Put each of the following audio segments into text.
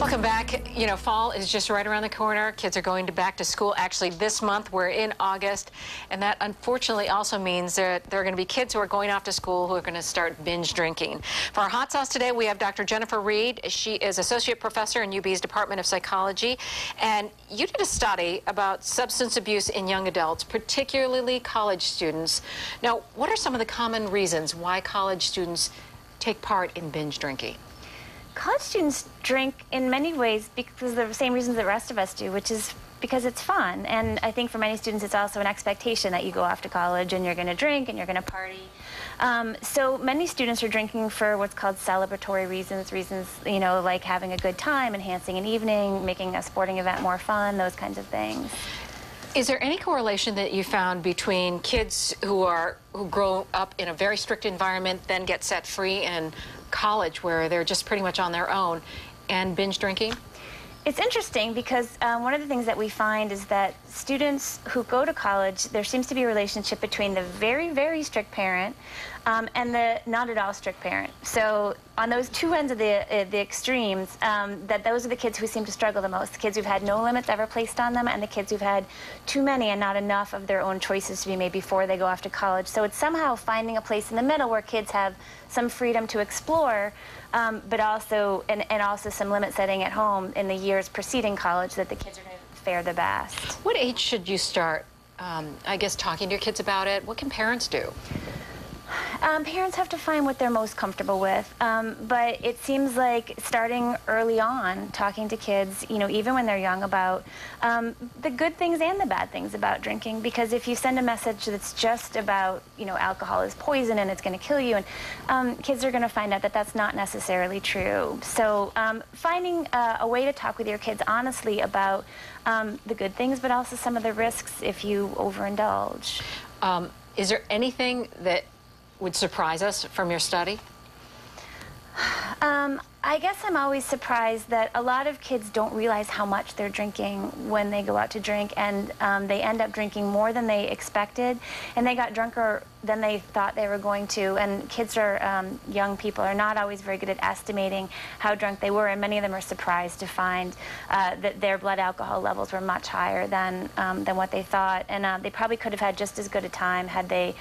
Welcome back. You know, fall is just right around the corner. Kids are going back to school. Actually, this month, we're in August, and that unfortunately also means that there are going to be kids who are going off to school who are going to start binge drinking. For our hot sauce today, we have Dr. Jennifer Reed. She is Associate Professor in UB's Department of Psychology, and you did a study about substance abuse in young adults, particularly college students. Now, what are some of the common reasons why college students take part in binge drinking? College students drink in many ways because of the same reasons the rest of us do, which is because it's fun. And I think for many students it's also an expectation that you go off to college and you're going to drink and you're going to party. So many students are drinking for what's called celebratory reasons, you know, like having a good time, enhancing an evening, making a sporting event more fun, those kinds of things. Is there any correlation that you found between kids who grow up in a very strict environment, then get set free in college where they're just pretty much on their own, and binge drinking? It's interesting because one of the things that we find is that students who go to college, there seems to be a relationship between the very, very strict parent and the not at all strict parent. So on those two ends of the extremes, that those are the kids who seem to struggle the most, the kids who've had no limits ever placed on them and the kids who've had too many and not enough of their own choices to be made before they go off to college. So it's somehow finding a place in the middle where kids have some freedom to explore, but also, and also some limit setting at home in the years preceding college that the kids are going to fare the best. What age should you start, I guess, talking to your kids about it? What can parents do? Parents have to find what they're most comfortable with, but it seems like starting early on, talking to kids, you know, even when they're young, about the good things and the bad things about drinking, because if you send a message that's just about, you know, alcohol is poison and it's going to kill you, and kids are going to find out that that's not necessarily true. So finding a way to talk with your kids honestly about the good things, but also some of the risks if you overindulge. Is there anything that would surprise us from your study? I guess I'm always surprised that a lot of kids don't realize how much they're drinking when they go out to drink, and they end up drinking more than they expected, and they got drunker than they thought they were going to. And kids are, young people are not always very good at estimating how drunk they were, and many of them are surprised to find that their blood alcohol levels were much higher than what they thought, and they probably could have had just as good a time had they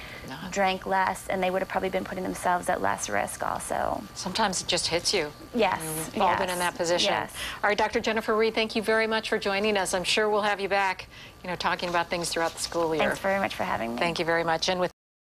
drank less, and they would have probably been putting themselves at less risk also. Sometimes it just hits you. Yes. We've all been in that position. Yes. All right, Dr. Jennifer Reed, thank you very much for joining us. I'm sure we'll have you back, you know, talking about things throughout the school year. Thanks very much for having me. Thank you very much. And with